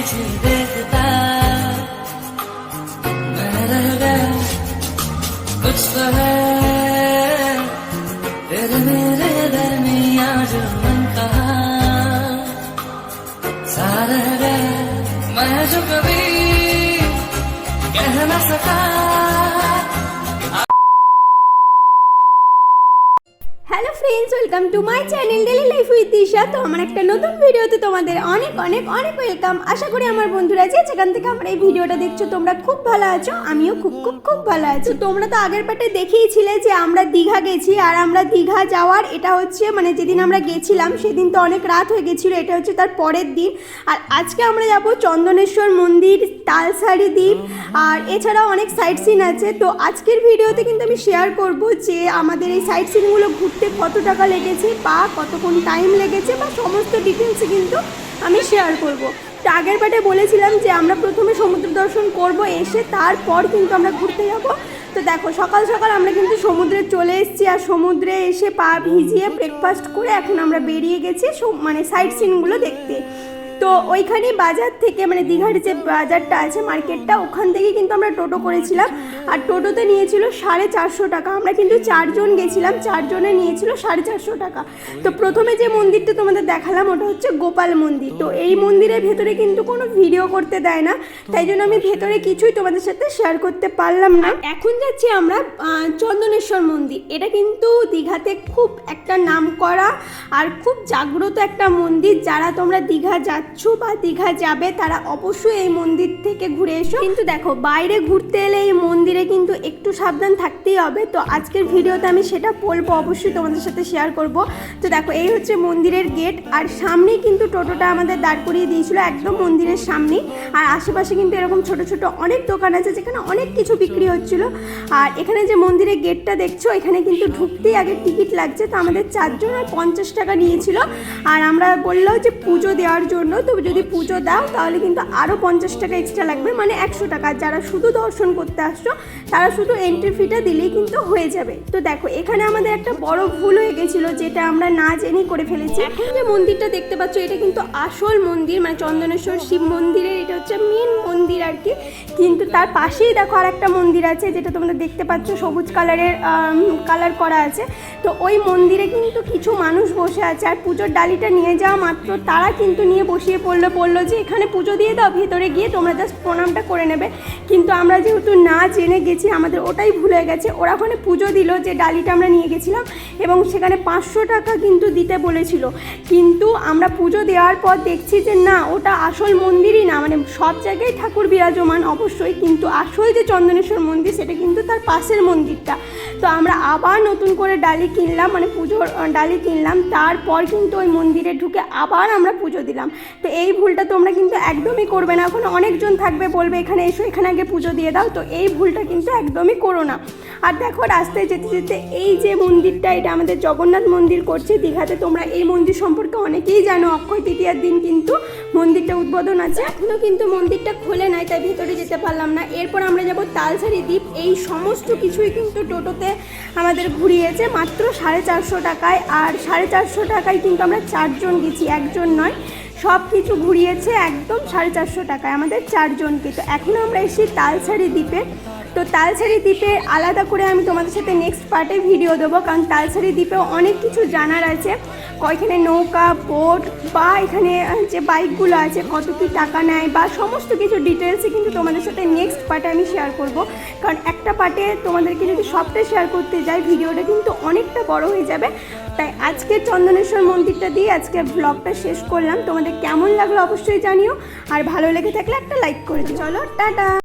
तुझे देखता मैं रह गया, कुछ तो है तेरे मेरे दरमियां जो मन कहा सा रह गया मैं जो कभी कह न सका। Hello friends, welcome to my channel daily life with Disha. তো আমার একটা নতুন ভিডিওতে তোমাদের অনেক অনেক অনেক ওয়েলকাম। আশা করি আমার বন্ধুরা যে যেখান থেকে আমার এই ভিডিওটা দেখছো তোমরা খুব ভালো আছো, আমিও খুব খুব খুব ভালো আছি। তোমরা তো আগের পার্টে দেখিয়েছিলে যে আমরা দীঘা গেছি, আর আমরা দীঘা যাওয়ার এটা হচ্ছে মানে যেদিন আমরা গেছিলাম সেদিন তো অনেক রাত হয়ে গেছিলো, এটা হচ্ছে তার পরের দিন। আর আজকে আমরা যাব চন্দনেশ্বর মন্দির, তালসারি দ্বীপ, আর এছাড়াও অনেক সাইট সিন আছে। তো আজকের ভিডিওতে কিন্তু আমি শেয়ার করব যে আমাদের এই সাইট সিনগুলো ঘুরতে কত টাকা লেগেছে বা কতক্ষণ টাইম লেগেছে বা সমস্ত ডিটেলসে কিন্তু আমি শেয়ার করব। তো আগের পার্টে বলেছিলাম যে আমরা প্রথমে সমুদ্র দর্শন করব, এসে তারপর কিন্তু আমরা ঘুরতে যাব। তো দেখো সকাল সকাল আমরা কিন্তু সমুদ্রে চলে এসেছি, আর সমুদ্রে এসে পা ভিজিয়ে ব্রেকফাস্ট করে এখন আমরা বেরিয়ে গেছি মানে সাইট সিনগুলো দেখতে। তো ওইখানে বাজার থেকে মানে দীঘার যে বাজারটা আছে মার্কেটটা, ওখান থেকে কিন্তু আমরা টোটো করেছিলাম, আর টোটোতে নিয়েছিল 450 টাকা। আমরা কিন্তু 4 জন গেছিলাম, 4 জনে নিয়েছিল 450 টাকা। তো প্রথমে যে মন্দিরটা তোমাদের দেখালাম ওটা হচ্ছে গোপাল মন্দির। তো এই মন্দিরের ভেতরে কিন্তু কোনো ভিডিও করতে দেয় না, তাই জন্য আমি ভেতরে কিছুই তোমাদের সাথে শেয়ার করতে পারলাম না। এখন যাচ্ছি আমরা চন্দনেশ্বর মন্দির। এটা কিন্তু দীঘাতে খুব একটা নাম করা আর খুব জাগ্রত একটা মন্দির। যারা তোমরা দীঘা বা দীঘা যাবে তারা অবশ্যই এই মন্দির থেকে ঘুরে এসো। কিন্তু দেখো বাইরে ঘুরতে এলে এই মন্দিরে কিন্তু একটু সাবধান থাকতেই হবে। তো আজকের ভিডিওতে আমি সেটা বলবো, অবশ্যই তোমাদের সাথে শেয়ার করব। তো দেখো এই হচ্ছে মন্দিরের গেট, আর সামনেই কিন্তু টোটোটা আমাদের দাঁড় করিয়ে দিয়েছিল একদম মন্দিরের সামনেই। আর আশেপাশে কিন্তু এরকম ছোট ছোট অনেক দোকান আছে যেখানে অনেক কিছু বিক্রি হচ্ছিল। আর এখানে যে মন্দিরের গেটটা দেখছো, এখানে কিন্তু ঢুকতেই আগে টিকিট লাগছে। তো আমাদের 4 জন আর 50 টাকা নিয়েছিল, আর আমরা বললো যে পুজো দেওয়ার জন্য, তো যদি পুজো দাও তাহলে কিন্তু আরও 50 টাকা এক্সট্রা লাগবে, মানে 100 টাকা। যারা শুধু দর্শন করতে আসছো তারা শুধু এন্ট্রি ফিটা দিলেই কিন্তু হয়ে যাবে। তো দেখো এখানে আমাদের একটা বড় ভুল হয়ে গেছিলো, যেটা আমরা না জেনেই করে ফেলেছি। এখন যে মন্দিরটা দেখতে পাচ্ছ এটা কিন্তু আসল মন্দির, মানে চন্দনেশ্বর শিব মন্দিরের এটা হচ্ছে মেন মন্দির আর কি। কিন্তু তার পাশেই দেখো আর একটা মন্দির আছে, যেটা তোমরা দেখতে পাচ্ছ সবুজ কালারের কালার করা আছে। তো ওই মন্দিরে কিন্তু কিছু মানুষ বসে আছে, আর পুজোর ডালিটা নিয়ে যাওয়া মাত্র তারা কিন্তু নিয়ে বসিয়ে বললো যে এখানে পুজো দিয়ে দাও, ভেতরে গিয়ে তোমরা জাস্ট প্রণামটা করে নেবে। কিন্তু আমরা যেহেতু না জেনে গেছি, আমাদের ওটাই ভুলে গেছে। ওরা ওখানে পুজো দিল যে ডালিটা আমরা নিয়ে গেছিলাম, এবং সেখানে 500 টাকা কিন্তু দিতে বলেছিল। কিন্তু আমরা পুজো দেওয়ার পর দেখছি যে না, ওটা আসল মন্দিরই না। মানে সব জায়গায় ঠাকুর বিরাজমান অবশ্যই, কিন্তু আসল যে চন্দনেশ্বর মন্দির সেটা কিন্তু তার পাশের মন্দিরটা। তো আমরা আবার নতুন করে ডালি কিনলাম, মানে পুজোর ডালি কিনলাম। তারপর কিন্তু ওই মন্দিরে ঢুকে আবার আমরা পুজো দিলাম। তো এই ভুলটা তোমরা কিন্তু একদমই করবে না। এখন অনেকজন থাকবে বলবে এখানে এসো, এখানে আগে পুজো দিয়ে দাও। তো এই ভুলটা কিন্তু একদমই করো না। আর দেখো রাস্তায় যেতে যেতে এই যে মন্দিরটা, এটা আমাদের জগন্নাথ মন্দির করছে দীঘাতে। তোমরা এই মন্দির সম্পর্কে অনেকেই জানো, অক্ষয় তৃতীয়ার দিন কিন্তু মন্দিরটা উদ্বোধন আছে। এখনও কিন্তু মন্দিরটা খোলে নাই, তাই ভেতরে যেতে পারলাম না। এরপর আমরা যাব তালসারি দ্বীপ। এই সমস্ত কিছুই কিন্তু টোটোতে আমাদের ঘুরিয়েছে মাত্র 450 টাকায়। আর 450 টাকায় কিন্তু আমরা 4 জন গেছি, একজন নয়। সব কিছু ঘুরিয়েছে একদম 450 টাকায় আমাদের 4 জনকে। তো এখন আমরা এসেছি তালসারি দ্বীপে। তো তালসারি দ্বীপে আলাদা করে আমি তোমাদের সাথে নেক্সট পার্টে ভিডিও দেবো, কারণ তালসারি দ্বীপেও অনেক কিছু জানার আছে। এখানে নৌকা, বোট বা এখানে যে বাইকগুলো আছে কত কী টাকা নেয় বা সমস্ত কিছু ডিটেলসে কিন্তু তোমাদের সাথে নেক্সট পার্টে আমি শেয়ার করব। কারণ একটা পার্টে তোমাদেরকে যদি সবটা শেয়ার করতে যাই ভিডিওটা কিন্তু অনেকটা বড় হয়ে যাবে। তাই আজকে চন্দনেশ্বর মন্দিরটা দিয়ে আজকে ব্লগটা শেষ করলাম। তোমাদের কেমন লাগলো অবশ্যই জানিও, আর ভালো লেগে থাকলে একটা লাইক করে দিও। চলো টাটা।